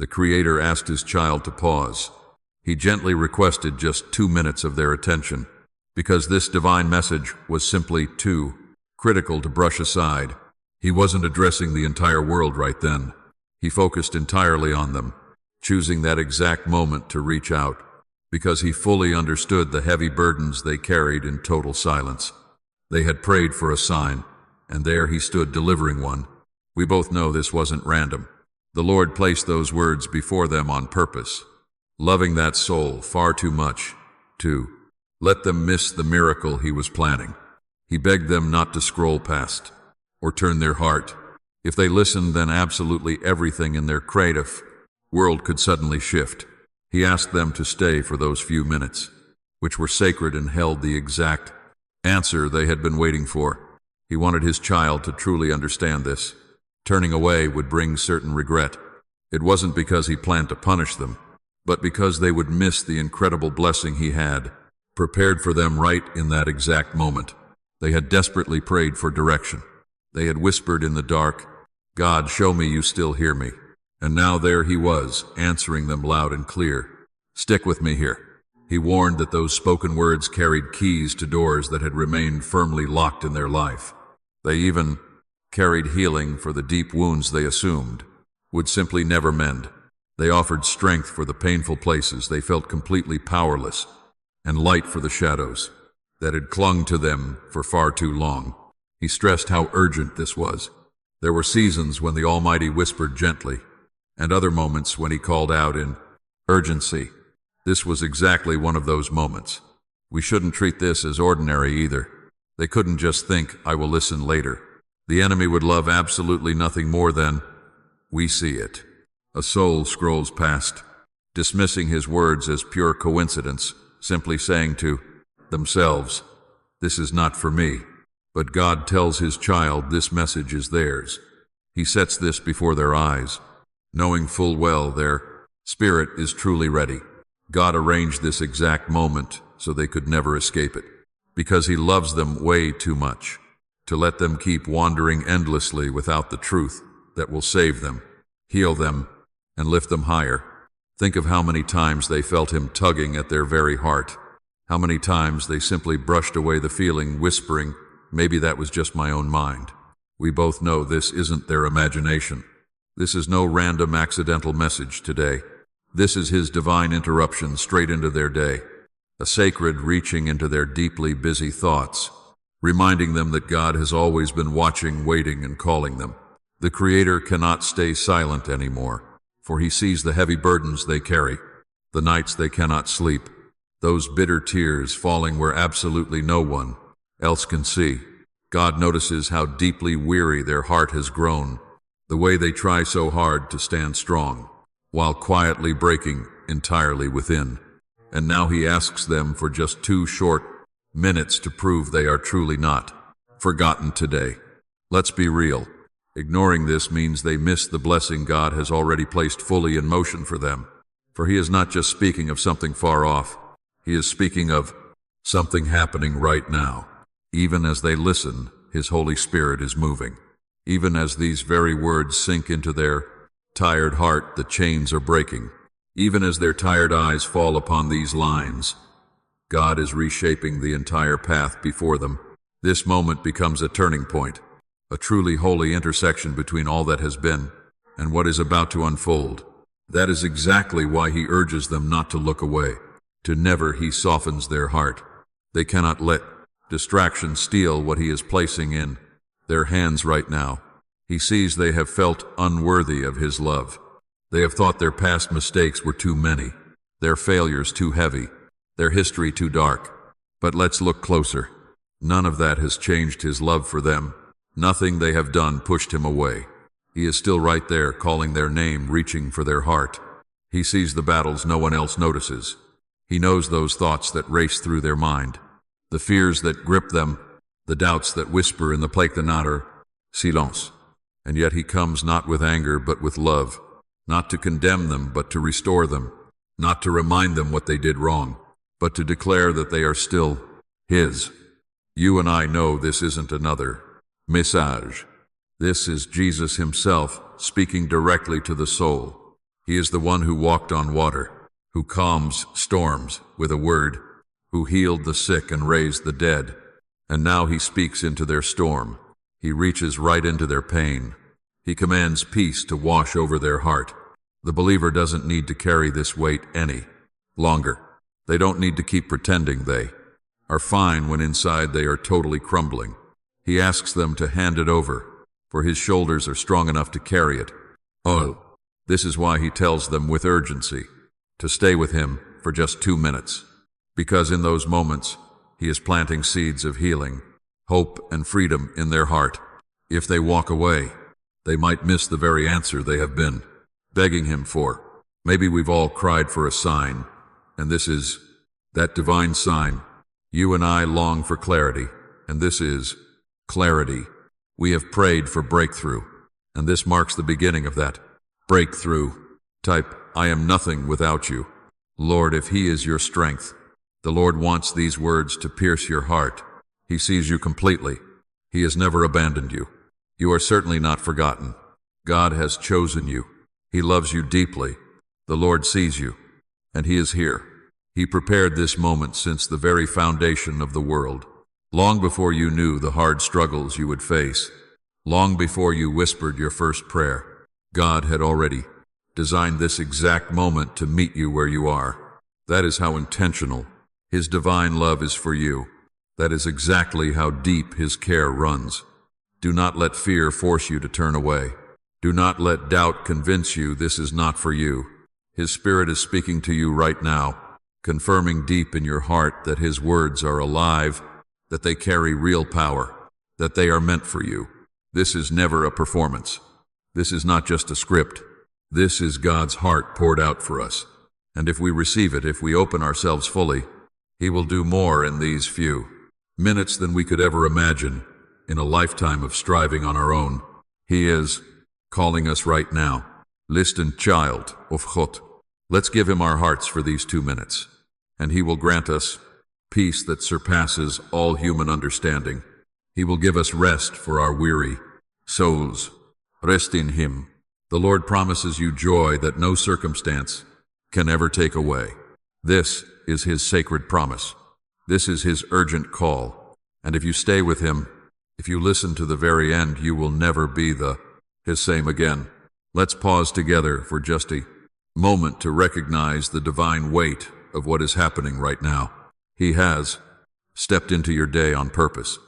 The Creator asked his child to pause. He gently requested just 2 minutes of their attention, because this divine message was simply too critical to brush aside. He wasn't addressing the entire world right then. He focused entirely on them, choosing that exact moment to reach out, because he fully understood the heavy burdens they carried in total silence. They had prayed for a sign, and there he stood delivering one. We both know this wasn't random. The Lord placed those words before them on purpose, loving that soul far too much to let them miss the miracle he was planning. He begged them not to scroll past or turn their heart. If they listened, then absolutely everything in their creative world could suddenly shift. He asked them to stay for those few minutes, which were sacred and held the exact answer they had been waiting for. He wanted his child to truly understand this. Turning away would bring certain regret. It wasn't because he planned to punish them, but because they would miss the incredible blessing he had prepared for them right in that exact moment. They had desperately prayed for direction. They had whispered in the dark, "God, show me you still hear me." And now there he was, answering them loud and clear. "Stick with me here." He warned that those spoken words carried keys to doors that had remained firmly locked in their life. They even carried healing for the deep wounds they assumed would simply never mend. They offered strength for the painful places they felt completely powerless, and light for the shadows that had clung to them for far too long. He stressed how urgent this was. There were seasons when the Almighty whispered gently, and other moments when he called out in urgency. This was exactly one of those moments. We shouldn't treat this as ordinary either. They couldn't just think, "I will listen later." The enemy would love absolutely nothing more than, "We see it." A soul scrolls past, dismissing his words as pure coincidence, simply saying to themselves, "This is not for me." But God tells his child this message is theirs. He sets this before their eyes, knowing full well their spirit is truly ready. God arranged this exact moment so they could never escape it, because he loves them way too much to let them keep wandering endlessly without the truth that will save them, heal them, and lift them higher. Think of how many times they felt him tugging at their very heart. How many times they simply brushed away the feeling, whispering, "Maybe that was just my own mind." We both know this isn't their imagination. This is no random accidental message today. This is his divine interruption straight into their day, a sacred reaching into their deeply busy thoughts, reminding them that God has always been watching, waiting, and calling them. The Creator cannot stay silent anymore, for he sees the heavy burdens they carry, the nights they cannot sleep, those bitter tears falling where absolutely no one else can see. God notices how deeply weary their heart has grown, the way they try so hard to stand strong, while quietly breaking entirely within. And now he asks them for just 2 short minutes to prove they are truly not forgotten today. Let's be real. Ignoring this means they miss the blessing God has already placed fully in motion for them. For he is not just speaking of something far off. He is speaking of something happening right now. Even as they listen, his Holy Spirit is moving. Even as these very words sink into their tired heart, the chains are breaking. Even as their tired eyes fall upon these lines, God is reshaping the entire path before them. This moment becomes a turning point, a truly holy intersection between all that has been and what is about to unfold. That is exactly why he urges them not to look away. To never he softens their heart. They cannot let distraction steal what he is placing in their hands right now. He sees they have felt unworthy of his love. They have thought their past mistakes were too many, their failures too heavy, their history too dark. But let's look closer. None of that has changed his love for them. Nothing they have done pushed him away. He is still right there, calling their name, reaching for their heart. He sees the battles no one else notices. He knows those thoughts that race through their mind, the fears that grip them, the doubts that whisper in the pleitenader, silence. And yet he comes not with anger but with love, not to condemn them but to restore them, not to remind them what they did wrong, but to declare that they are still his. You and I know this isn't another message. This is Jesus himself speaking directly to the soul, He is the one who walked on water, who calms storms with a word, who healed the sick and raised the dead. And now he speaks into their storm. He reaches right into their pain. He commands peace to wash over their heart. The believer doesn't need to carry this weight any longer. They don't need to keep pretending they are fine when inside they are totally crumbling. He asks them to hand it over, for his shoulders are strong enough to carry it. Oh, this is why he tells them with urgency to stay with him for just 2 minutes, because in those moments he is planting seeds of healing, hope, and freedom in their heart. If they walk away, they might miss the very answer they have been begging him for. Maybe we've all cried for a sign, and this is that divine sign. You and I long for clarity, and this is clarity. We have prayed for breakthrough, and this marks the beginning of that breakthrough. Type, I am nothing without you. Lord, if he is your strength, the Lord wants these words to pierce your heart. He sees you completely. He has never abandoned you. You are certainly not forgotten. God has chosen you. He loves you deeply. The Lord sees you, and he is here. He prepared this moment since the very foundation of the world. Long before you knew the hard struggles you would face, long before you whispered your first prayer, God had already designed this exact moment to meet you where you are. That is how intentional his divine love is for you. That is exactly how deep his care runs. Do not let fear force you to turn away. Do not let doubt convince you this is not for you. His Spirit is speaking to you right now, confirming deep in your heart that his words are alive, that they carry real power, that they are meant for you. This is never a performance. This is not just a script. This is God's heart poured out for us. And if we receive it, if we open ourselves fully, he will do more in these few minutes than we could ever imagine in a lifetime of striving on our own. He is calling us right now. Listen, child of God. Let's give him our hearts for these 2 minutes, and he will grant us peace that surpasses all human understanding. He will give us rest for our weary souls. Rest in him. The Lord promises you joy that no circumstance can ever take away. This is his sacred promise. This is his urgent call. And if you stay with him, if you listen to the very end, you will never be his same again. Let's pause together for just a moment to recognize the divine weight of what is happening right now. He has stepped into your day on purpose.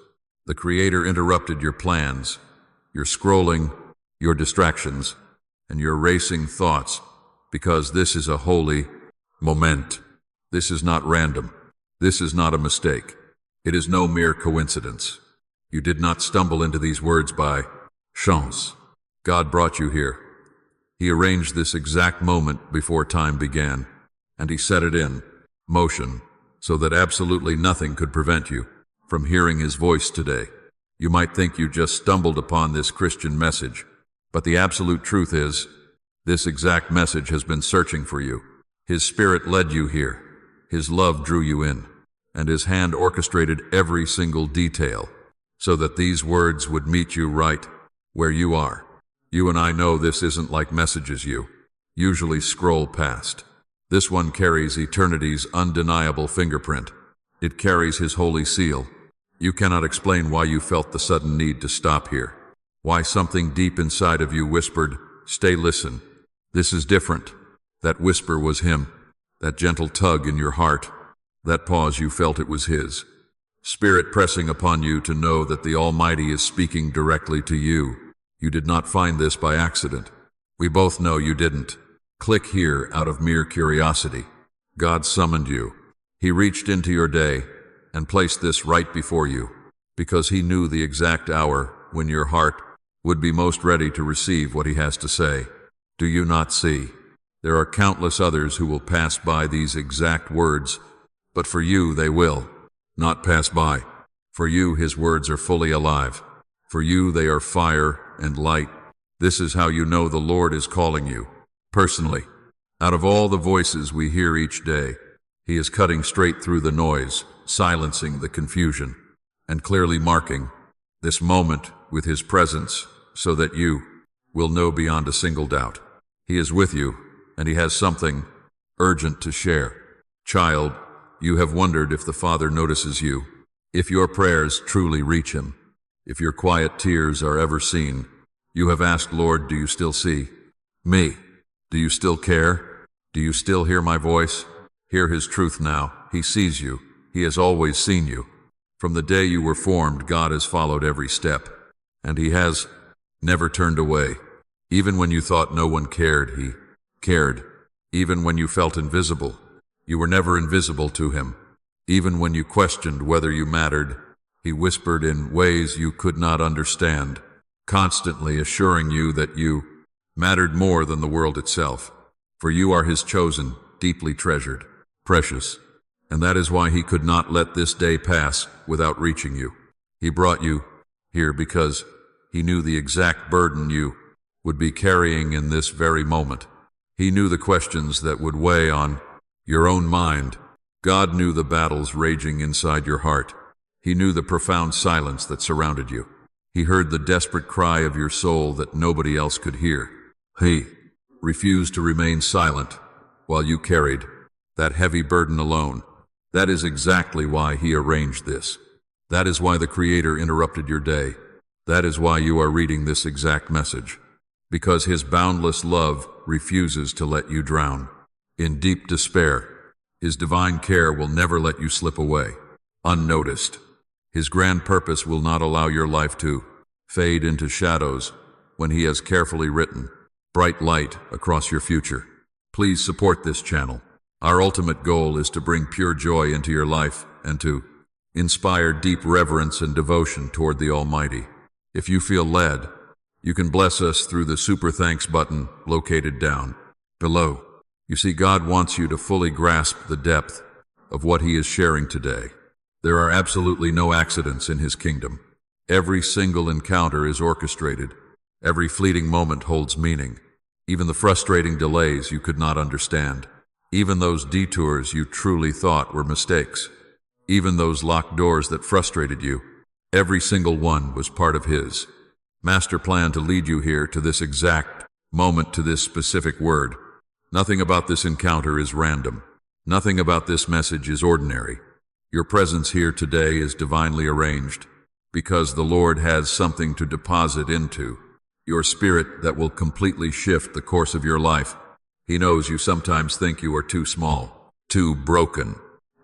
The Creator interrupted your plans, your scrolling, your distractions, and your racing thoughts, because this is a holy moment. This is not random. This is not a mistake. It is no mere coincidence. You did not stumble into these words by chance. God brought you here. He arranged this exact moment before time began, and he set it in motion so that absolutely nothing could prevent you from hearing his voice today. You might think you just stumbled upon this Christian message, but the absolute truth is, this exact message has been searching for you. His Spirit led you here. His love drew you in, and his hand orchestrated every single detail so that these words would meet you right where you are. You and I know this isn't like messages you usually scroll past. This one carries eternity's undeniable fingerprint. It carries his holy seal. You cannot explain why you felt the sudden need to stop here, why something deep inside of you whispered, "Stay, listen. This is different." That whisper was him, that gentle tug in your heart, that pause you felt it was his Spirit pressing upon you to know that the Almighty is speaking directly to you. You did not find this by accident. We both know you didn't click here out of mere curiosity. God summoned you. He reached into your day and placed this right before you, because he knew the exact hour when your heart would be most ready to receive what he has to say. Do you not see? There are countless others who will pass by these exact words, but for you they will not pass by. For you, his words are fully alive. For you, they are fire and light. This is how you know the Lord is calling you personally. Out of all the voices we hear each day, he is cutting straight through the noise, silencing the confusion, and clearly marking this moment with his presence so that you will know beyond a single doubt. He is with you, and he has something urgent to share. Child, you have wondered if the Father notices you, if your prayers truly reach him, if your quiet tears are ever seen. You have asked, Lord, do you still see me? Do you still care? Do you still hear my voice? Hear his truth now. He sees you. He has always seen you. From the day you were formed, God has followed every step, and he has never turned away. Even when you thought no one cared, he cared. Even when you felt invisible, you were never invisible to him. Even when you questioned whether you mattered, he whispered in ways you could not understand, constantly assuring you that you mattered more than the world itself. For you are his chosen, deeply treasured, precious. And that is why he could not let this day pass without reaching you. He brought you here because he knew the exact burden you would be carrying in this very moment. He knew the questions that would weigh on your own mind. God knew the battles raging inside your heart. He knew the profound silence that surrounded you. He heard the desperate cry of your soul that nobody else could hear. He refused to remain silent while you carried that heavy burden alone. That is exactly why he arranged this. That is why the Creator interrupted your day. That is why you are reading this exact message. Because his boundless love refuses to let you drown. In deep despair, his divine care will never let you slip away unnoticed. His grand purpose will not allow your life to fade into shadows when he has carefully written bright light across your future. Please support this channel. Our ultimate goal is to bring pure joy into your life and to inspire deep reverence and devotion toward the Almighty. If you feel led, you can bless us through the Super Thanks button located down below. You see, God wants you to fully grasp the depth of what he is sharing today. There are absolutely no accidents in his kingdom. Every single encounter is orchestrated. Every fleeting moment holds meaning. Even the frustrating delays you could not understand. Even those detours you truly thought were mistakes. Even those locked doors that frustrated you. Every single one was part of his master plan to lead you here to this exact moment, to this specific word. Nothing about this encounter is random. Nothing about this message is ordinary. Your presence here today is divinely arranged because the Lord has something to deposit into your spirit that will completely shift the course of your life. He knows you sometimes think you are too small, too broken,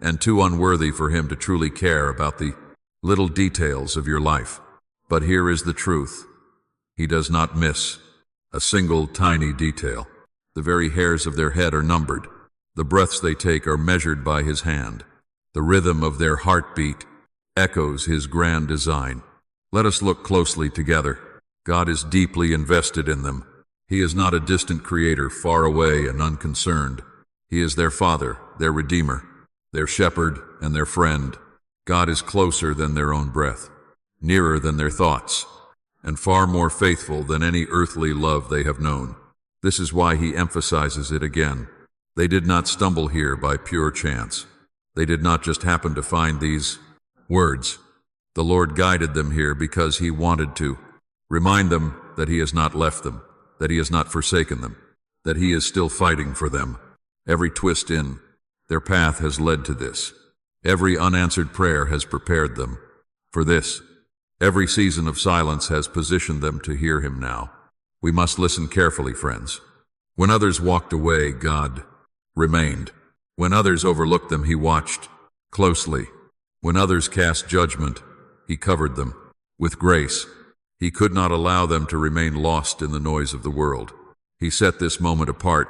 and too unworthy for him to truly care about the little details of your life. But here is the truth. He does not miss a single tiny detail. The very hairs of their head are numbered. The breaths they take are measured by his hand. The rhythm of their heartbeat echoes his grand design. Let us look closely together. God is deeply invested in them. He is not a distant creator, far away and unconcerned. He is their Father, their Redeemer, their Shepherd, and their friend. God is closer than their own breath, nearer than their thoughts, and far more faithful than any earthly love they have known. This is why he emphasizes it again. They did not stumble here by pure chance. They did not just happen to find these words. The Lord guided them here because he wanted to remind them that he has not left them, that he has not forsaken them, that he is still fighting for them. Every twist in their path has led to this. Every unanswered prayer has prepared them for this. Every season of silence has positioned them to hear him now. We must listen carefully, friends. When others walked away, God remained. When others overlooked them, he watched closely. When others cast judgment, he covered them with grace. He could not allow them to remain lost in the noise of the world. He set this moment apart,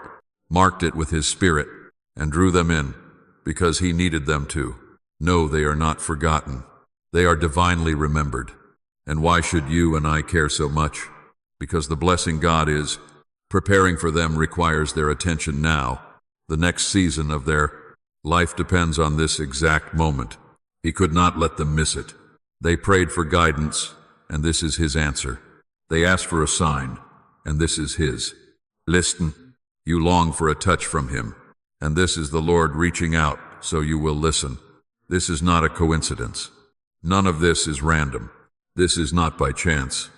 marked it with his Spirit, and drew them in because he needed them to know they are not forgotten. They are divinely remembered. And why should you and I care so much? Because the blessing God is preparing for them requires their attention now. The next season of their life depends on this exact moment. He could not let them miss it. They prayed for guidance, and this is his answer. They asked for a sign, and this is his. Listen. You long for a touch from him, and this is the Lord reaching out, so you will listen. This is not a coincidence. None of this is random. This is not by chance.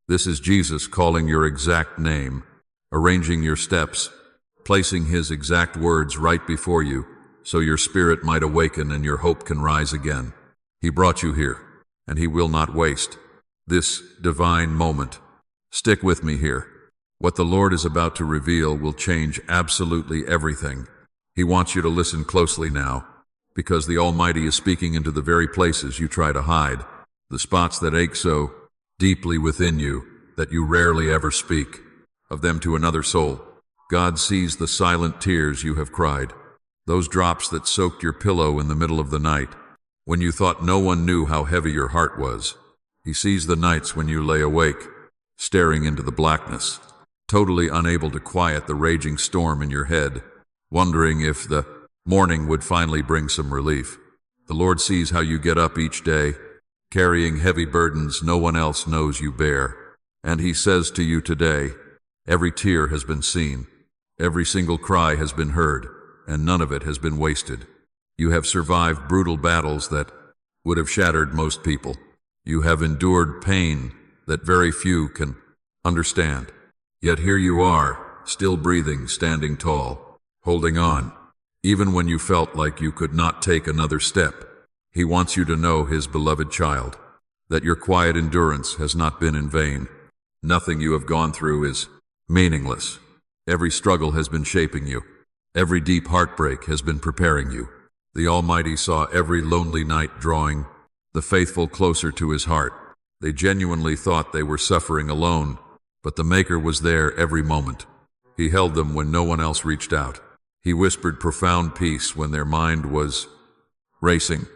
This is Jesus calling your exact name, arranging your steps, placing his exact words right before you, so your spirit might awaken and your hope can rise again. He brought you here, and he will not waste this divine moment. Stick with me here. What the Lord is about to reveal will change absolutely everything. He wants you to listen closely now, because the Almighty is speaking into the very places you try to hide, the spots that ache so deeply within you that you rarely ever speak of them to another soul. God sees the silent tears you have cried, those drops that soaked your pillow in the middle of the night, when you thought no one knew how heavy your heart was. He sees the nights when you lay awake, staring into the blackness, totally unable to quiet the raging storm in your head, wondering if the morning would finally bring some relief. The Lord sees how you get up each day, carrying heavy burdens no one else knows you bear. And he says to you today, every tear has been seen, every single cry has been heard, and none of it has been wasted. You have survived brutal battles that would have shattered most people. You have endured pain that very few can understand. Yet here you are, still breathing, standing tall, holding on. Even when you felt like you could not take another step, he wants you to know, his beloved child, that your quiet endurance has not been in vain. Nothing you have gone through is meaningless. Every struggle has been shaping you. Every deep heartbreak has been preparing you. The Almighty saw every lonely night drawing the faithful closer to his heart. They genuinely thought they were suffering alone, but the Maker was there every moment. He held them when no one else reached out. He whispered profound peace when their mind was racing.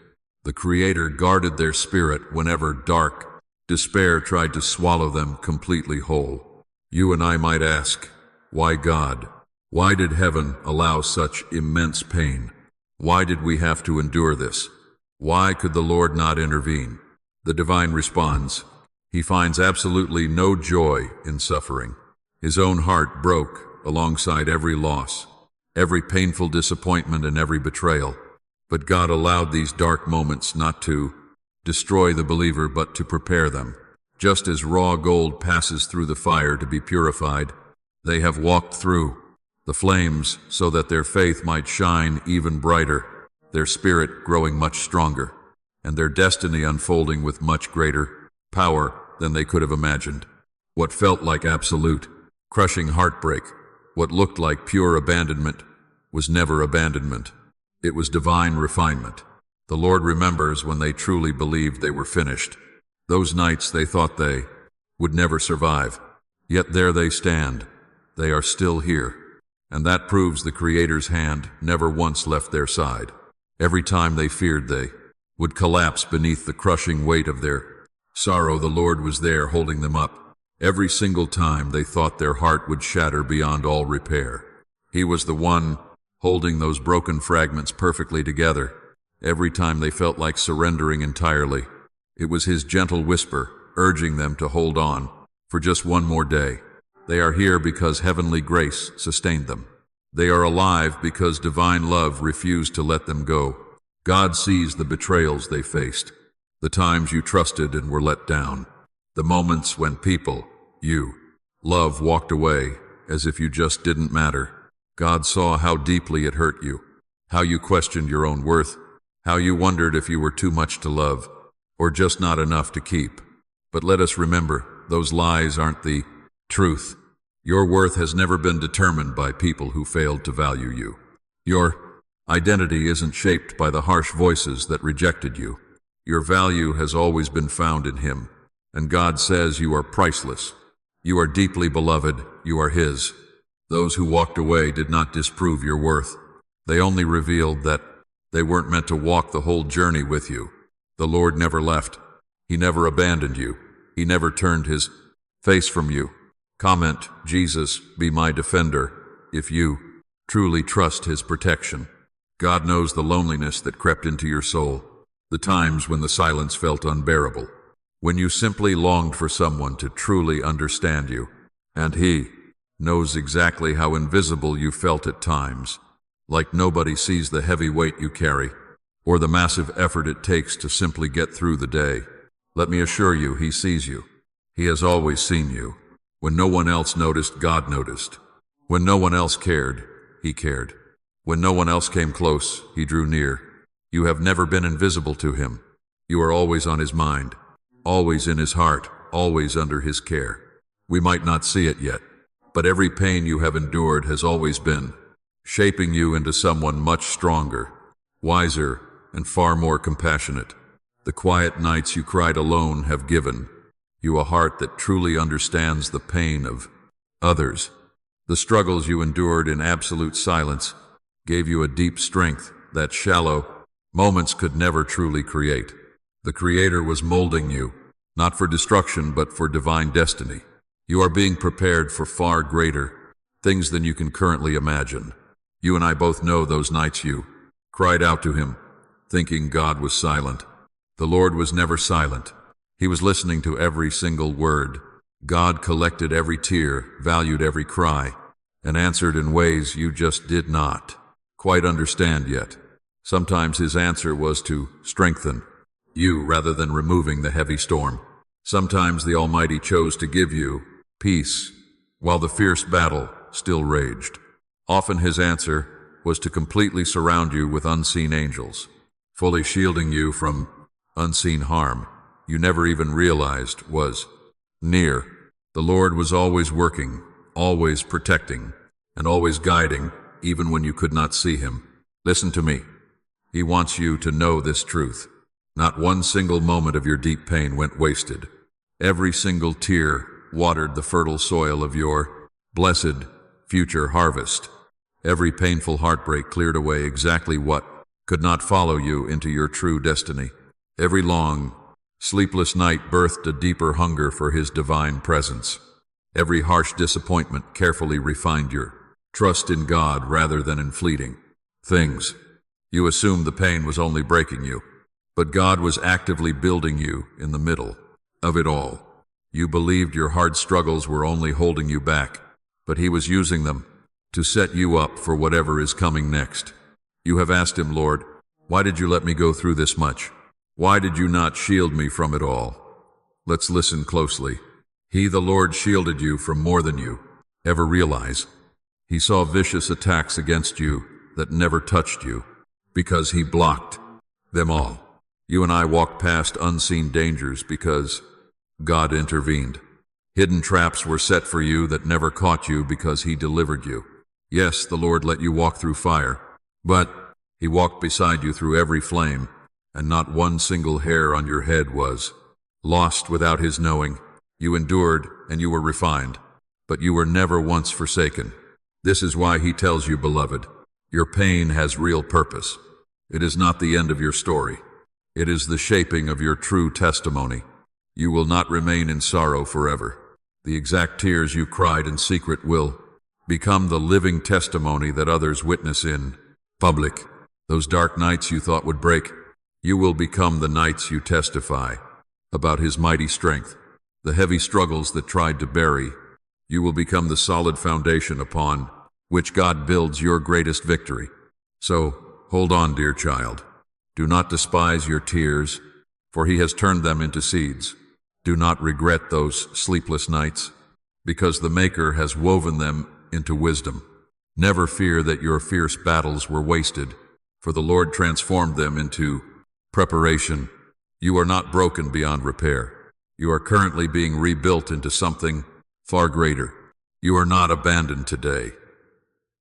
The Creator guarded their spirit whenever dark despair tried to swallow them completely whole. You and I might ask, why God? Why did heaven allow such immense pain? Why did we have to endure this? Why could the Lord not intervene? The divine responds, he finds absolutely no joy in suffering. His own heart broke alongside every loss, every painful disappointment and every betrayal. But God allowed these dark moments not to destroy the believer, but to prepare them. Just as raw gold passes through the fire to be purified, they have walked through the flames so that their faith might shine even brighter, their spirit growing much stronger, and their destiny unfolding with much greater power than they could have imagined. What felt like absolute, crushing heartbreak, what looked like pure abandonment, was never abandonment. It was divine refinement. The Lord remembers when they truly believed they were finished. Those nights they thought they would never survive. Yet there they stand. They are still here. And that proves the Creator's hand never once left their side. Every time they feared they would collapse beneath the crushing weight of their sorrow, the Lord was there holding them up. Every single time they thought their heart would shatter beyond all repair, he was the one holding those broken fragments perfectly together. Every time they felt like surrendering entirely, it was his gentle whisper urging them to hold on for just one more day. They are here because heavenly grace sustained them. They are alive because divine love refused to let them go. God sees the betrayals they faced, the times you trusted and were let down, the moments when people you love walked away as if you just didn't matter. God saw how deeply it hurt you, how you questioned your own worth, how you wondered if you were too much to love or just not enough to keep. But let us remember, those lies aren't the truth. Your worth has never been determined by people who failed to value you. Your identity isn't shaped by the harsh voices that rejected you. Your value has always been found in him, and God says you are priceless. You are deeply beloved. You are his. Those who walked away did not disprove your worth. They only revealed that they weren't meant to walk the whole journey with you. The Lord never left. He never abandoned you. He never turned his face from you. Comment, Jesus, be my defender, if you truly trust his protection. God knows the loneliness that crept into your soul, the times when the silence felt unbearable, when you simply longed for someone to truly understand you. And he knows exactly how invisible you felt at times, like nobody sees the heavy weight you carry, or the massive effort it takes to simply get through the day. Let me assure you, he sees you. He has always seen you. When no one else noticed, God noticed. When no one else cared, he cared. When no one else came close, he drew near. You have never been invisible to him. You are always on his mind, always in his heart, always under his care. We might not see it yet, but every pain you have endured has always been shaping you into someone much stronger, wiser, and far more compassionate. The quiet nights you cried alone have given you a heart that truly understands the pain of others. The struggles you endured in absolute silence gave you a deep strength that shallow moments could never truly create. The Creator was molding you, not for destruction, but for divine destiny. You are being prepared for far greater things than you can currently imagine. You and I both know those nights you cried out to him, thinking God was silent. The Lord was never silent. He was listening to every single word. God collected every tear, valued every cry, and answered in ways you just did not quite understand yet. Sometimes his answer was to strengthen you rather than removing the heavy storm. Sometimes the Almighty chose to give you peace while the fierce battle still raged. Often his answer was to completely surround you with unseen angels, fully shielding you from unseen harm you never even realized was near. The Lord was always working, always protecting, and always guiding, even when you could not see him. Listen to me. He wants you to know this truth. Not one single moment of your deep pain went wasted. Every single tear watered the fertile soil of your blessed future harvest. Every painful heartbreak cleared away exactly what could not follow you into your true destiny. Every long, sleepless night birthed a deeper hunger for his divine presence. Every harsh disappointment carefully refined your trust in God rather than in fleeting things. You assumed the pain was only breaking you, but God was actively building you in the middle of it all. You believed your hard struggles were only holding you back, but he was using them to set you up for whatever is coming next. You have asked him, Lord, why did you let me go through this much? Why did you not shield me from it all? Let's listen closely. He, the Lord, shielded you from more than you ever realize. He saw vicious attacks against you that never touched you because he blocked them all. You and I walked past unseen dangers because God intervened. Hidden traps were set for you that never caught you because he delivered you. Yes, the Lord let you walk through fire, but he walked beside you through every flame, and not one single hair on your head was lost without his knowing. You endured and you were refined, but you were never once forsaken. This is why he tells you, beloved, your pain has real purpose. It is not the end of your story. It is the shaping of your true testimony. You will not remain in sorrow forever. The exact tears you cried in secret will become the living testimony that others witness in public. Those dark nights you thought would break, you will become the nights you testify about his mighty strength. The heavy struggles that tried to bury, you will become the solid foundation upon which God builds your greatest victory. So, hold on, dear child. Do not despise your tears, for he has turned them into seeds. Do not regret those sleepless nights, because the Maker has woven them into wisdom. Never fear that your fierce battles were wasted, for the Lord transformed them into preparation. You are not broken beyond repair. You are currently being rebuilt into something far greater. You are not abandoned today.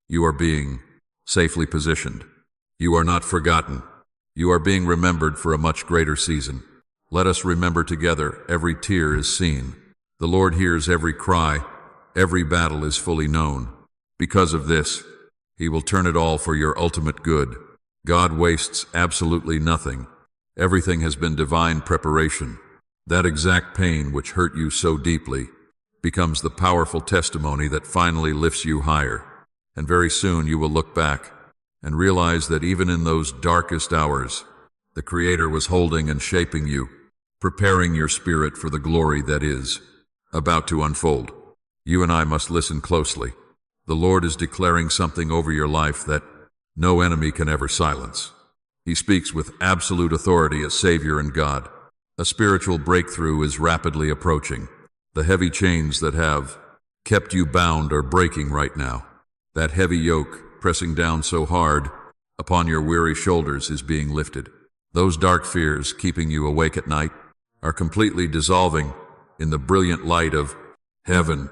You are being safely positioned. You are not forgotten. You are being remembered for a much greater season. Let us remember together, every tear is seen. The Lord hears every cry. Every battle is fully known. Because of this, he will turn it all for your ultimate good. God wastes absolutely nothing. Everything has been divine preparation. That exact pain which hurt you so deeply becomes the powerful testimony that finally lifts you higher. And very soon you will look back and realize that even in those darkest hours, the Creator was holding and shaping you, preparing your spirit for the glory that is about to unfold. You and I must listen closely. The Lord is declaring something over your life that no enemy can ever silence. He speaks with absolute authority as Savior and God. A spiritual breakthrough is rapidly approaching. The heavy chains that have kept you bound are breaking right now. That heavy yoke pressing down so hard upon your weary shoulders is being lifted. Those dark fears keeping you awake at night are completely dissolving in the brilliant light of heaven.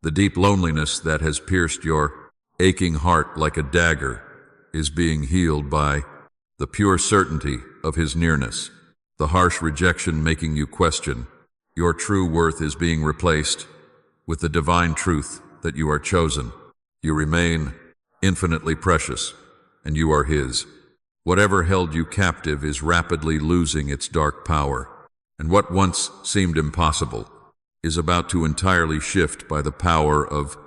The deep loneliness that has pierced your aching heart like a dagger is being healed by the pure certainty of His nearness. The harsh rejection making you question your true worth is being replaced with the divine truth that you are chosen. You remain infinitely precious, and you are His. Whatever held you captive is rapidly losing its dark power, and what once seemed impossible is about to entirely shift by the power of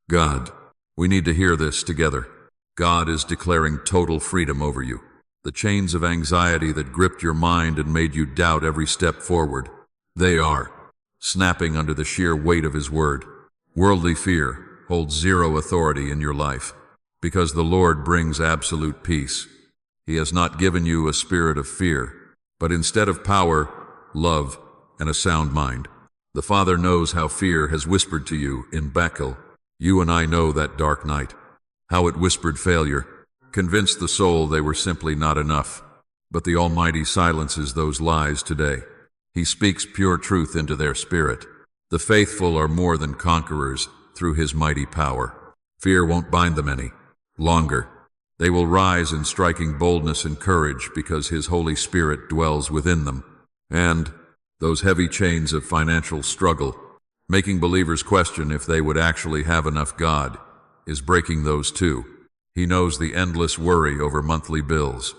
God. We need to hear this together. God is declaring total freedom over you. The chains of anxiety that gripped your mind and made you doubt every step forward, they are snapping under the sheer weight of His word. Worldly fear holds zero authority in your life, because the Lord brings absolute peace. He has not given you a spirit of fear, but instead of power, love, and a sound mind. The Father knows how fear has whispered to you in Bethel. You and I know that dark night, how it whispered failure, convinced the soul they were simply not enough. But the Almighty silences those lies today. He speaks pure truth into their spirit. The faithful are more than conquerors through His mighty power. Fear won't bind them any longer. They will rise in striking boldness and courage because His Holy Spirit dwells within them. And those heavy chains of financial struggle, making believers question if they would actually have enough, God is breaking those too. He knows the endless worry over monthly bills,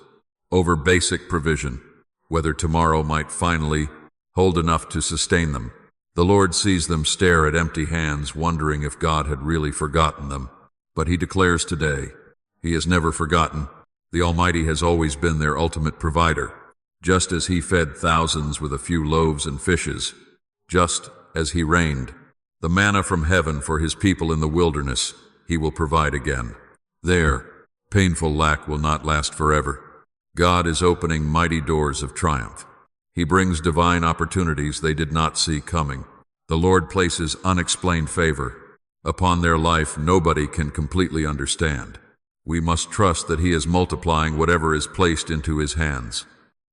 over basic provision, whether tomorrow might finally hold enough to sustain them. The Lord sees them stare at empty hands, wondering if God had really forgotten them. But He declares today, He has never forgotten. The Almighty has always been their ultimate provider. Just as He fed thousands with a few loaves and fishes, just as He rained the manna from heaven for His people in the wilderness, He will provide again. Their painful lack will not last forever. God is opening mighty doors of triumph. He brings divine opportunities they did not see coming. The Lord places unexplained favor upon their life nobody can completely understand. We must trust that He is multiplying whatever is placed into His hands.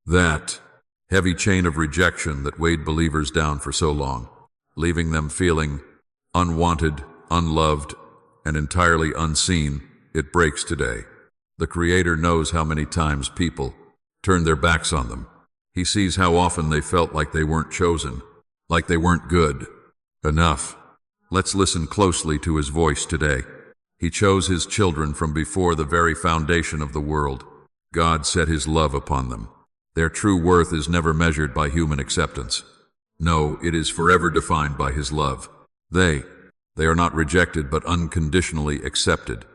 That heavy chain of rejection that weighed believers down for so long, leaving them feeling unwanted, unloved, and entirely unseen, it breaks today. The Creator knows how many times people turned their backs on them. He sees how often they felt like they weren't chosen, like they weren't good enough. Let's listen closely to His voice today. He chose His children from before the very foundation of the world. God set His love upon them. Their true worth is never measured by human acceptance. No, it is forever defined by His love. They are not rejected but unconditionally accepted.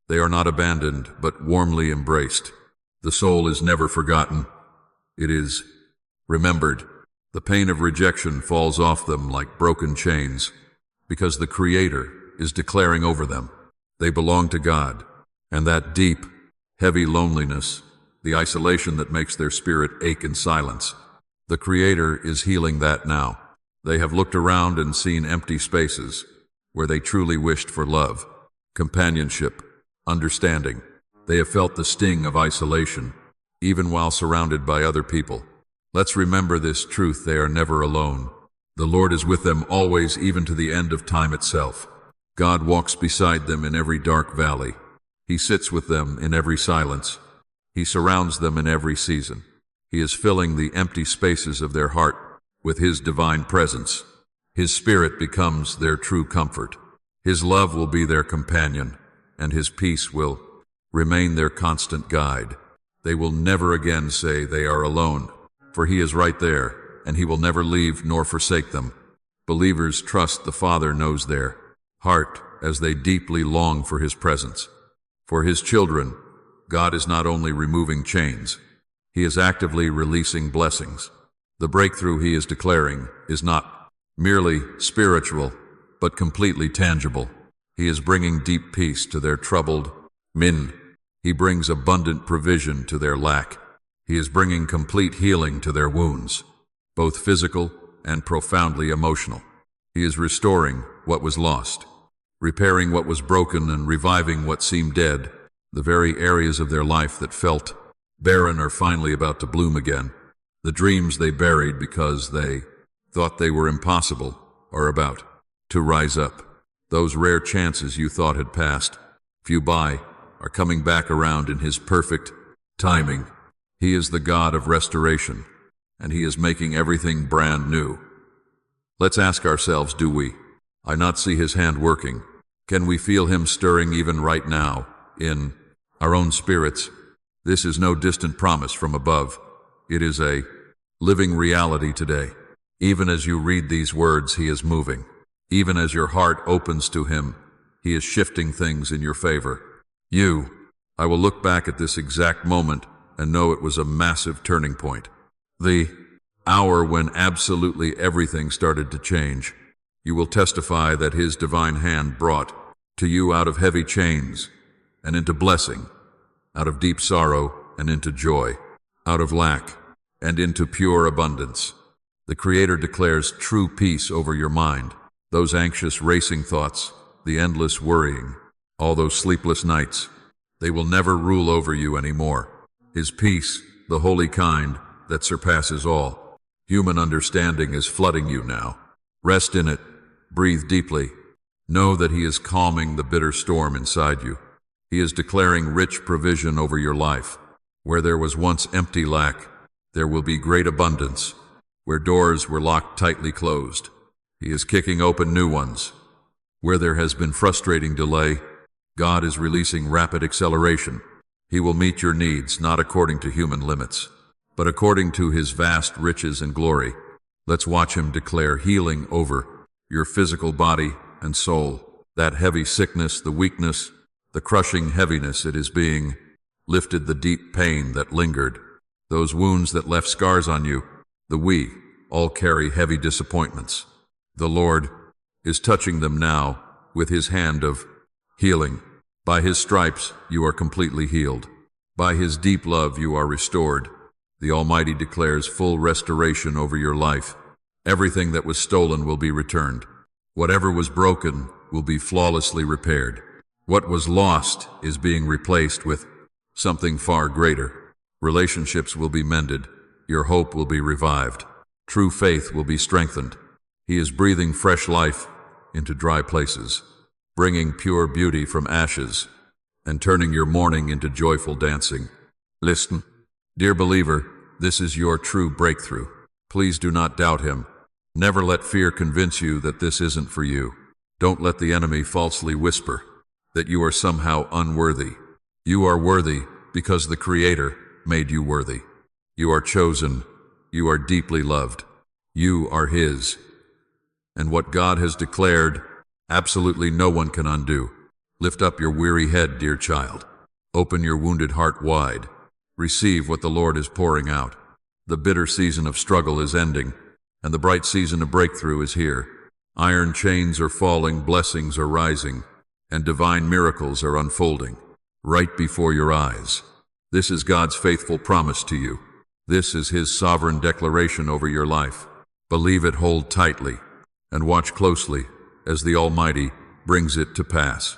They are not abandoned but warmly embraced. The soul is never forgotten. It is remembered. The pain of rejection falls off them like broken chains, because the Creator is declaring over them, they belong to God. And that deep, heavy loneliness, the isolation that makes their spirit ache in silence, the Creator is healing that now. They have looked around and seen empty spaces where they truly wished for love, companionship, understanding. They have felt the sting of isolation, even while surrounded by other people. Let's remember this truth: they are never alone. The Lord is with them always, even to the end of time itself. God walks beside them in every dark valley. He sits with them in every silence. He surrounds them in every season. He is filling the empty spaces of their heart with His divine presence. His Spirit becomes their true comfort. His love will be their companion, and His peace will remain their constant guide. They will never again say they are alone, for He is right there, and He will never leave nor forsake them. Believers trust the Father knows their heart as they deeply long for His presence. For His children, God is not only removing chains, He is actively releasing blessings. The breakthrough He is declaring is not merely spiritual, but completely tangible. He is bringing deep peace to their troubled mind. He brings abundant provision to their lack. He is bringing complete healing to their wounds, both physical and profoundly emotional. He is restoring what was lost, repairing what was broken, and reviving what seemed dead. The very areas of their life that felt barren are finally about to bloom again. The dreams they buried because they thought they were impossible are about to rise up. Those rare chances you thought had passed, few by, are coming back around in His perfect timing. He is the God of restoration, and He is making everything brand new. Let's ask ourselves, do we? I not see His hand working? Can we feel Him stirring even right now in our own spirits? This is no distant promise from above. It is a living reality today. Even as you read these words, He is moving. Even as your heart opens to Him, He is shifting things in your favor. I will look back at this exact moment and know it was a massive turning point. The hour when absolutely everything started to change. You will testify that His divine hand brought to you out of heavy chains and into blessing, out of deep sorrow and into joy, out of lack and into pure abundance. The Creator declares true peace over your mind. Those anxious racing thoughts, the endless worrying, all those sleepless nights, they will never rule over you anymore. His peace, the holy kind that surpasses all human understanding, is flooding you now. Rest in it. Breathe deeply. Know that He is calming the bitter storm inside you. He is declaring rich provision over your life. Where there was once empty lack, there will be great abundance. Where doors were locked tightly closed, He is kicking open new ones. Where there has been frustrating delay, God is releasing rapid acceleration. He will meet your needs not according to human limits, but according to His vast riches and glory. Let's watch Him declare healing over your physical body and soul. That heavy sickness, the weakness, the crushing heaviness, it is being lifted. The deep pain that lingered, those wounds that left scars on you, we all carry heavy disappointments. The Lord is touching them now with His hand of healing. By His stripes you are completely healed. By His deep love you are restored. The Almighty declares full restoration over your life. Everything that was stolen will be returned. Whatever was broken will be flawlessly repaired. What was lost is being replaced with something far greater. Relationships will be mended. Your hope will be revived. True faith will be strengthened. He is breathing fresh life into dry places, bringing pure beauty from ashes, and turning your mourning into joyful dancing. Listen, dear believer, this is your true breakthrough. Please do not doubt Him. Never let fear convince you that this isn't for you. Don't let the enemy falsely whisper that you are somehow unworthy. You are worthy because the Creator made you worthy. You are chosen. You are deeply loved. You are His. And what God has declared, absolutely no one can undo. Lift up your weary head, dear child. Open your wounded heart wide. Receive what the Lord is pouring out. The bitter season of struggle is ending, and the bright season of breakthrough is here. Iron chains are falling, blessings are rising, and divine miracles are unfolding right before your eyes. This is God's faithful promise to you. This is His sovereign declaration over your life. Believe it, hold tightly, and watch closely as the Almighty brings it to pass.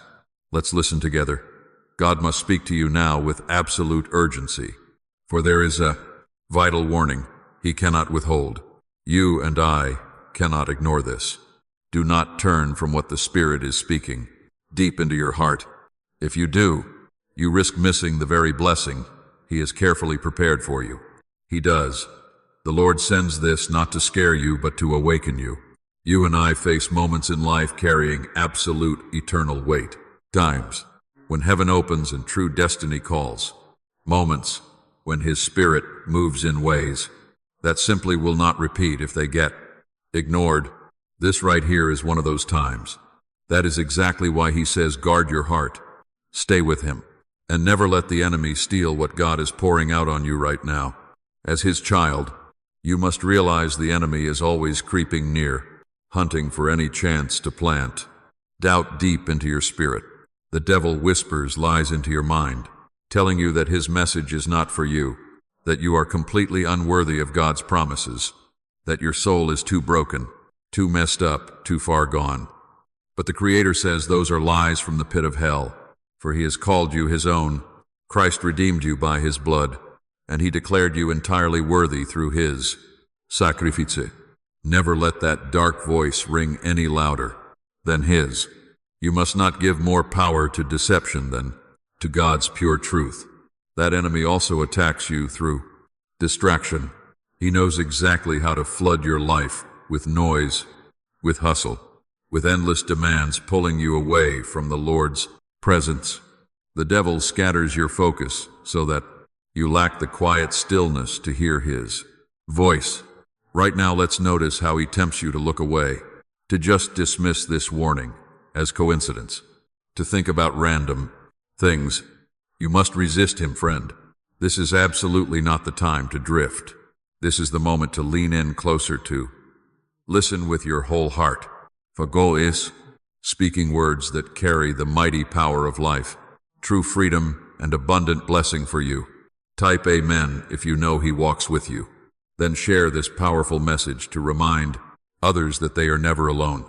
Let's listen together. God must speak to you now with absolute urgency, for there is a vital warning He cannot withhold. You and I cannot ignore this. Do not turn from what the Spirit is speaking deep into your heart. If you do, you risk missing the very blessing He has carefully prepared for you. He does. The Lord sends this not to scare you, but to awaken you. You and I face moments in life carrying absolute eternal weight. Times when heaven opens and true destiny calls. Moments when His Spirit moves in ways that simply will not repeat if they get ignored. This right here is one of those times. That is exactly why He says, guard your heart, stay with Him, and never let the enemy steal what God is pouring out on you right now. As His child, you must realize the enemy is always creeping near, hunting for any chance to plant doubt deep into your spirit. The devil whispers lies into your mind, telling you that his message is not for you, that you are completely unworthy of God's promises, that your soul is too broken, too messed up, too far gone. But the Creator says those are lies from the pit of hell, for He has called you His own, Christ redeemed you by his blood, and he declared you entirely worthy through his sacrifice. Never let that dark voice ring any louder than his. You must not give more power to deception than to God's pure truth. That enemy also attacks you through distraction. He knows exactly how to flood your life with noise, with hustle, with endless demands pulling you away from the Lord's presence. The devil scatters your focus so that you lack the quiet stillness to hear his voice. Right now, let's notice how he tempts you to look away, to just dismiss this warning as coincidence, to think about random things. You must resist him, friend. This is absolutely not the time to drift. This is the moment to lean in closer to listen with your whole heart. For goal is speaking words that carry the mighty power of life, true freedom, and abundant blessing for you. Type Amen if you know he walks with you. Then share this powerful message to remind others that they are never alone.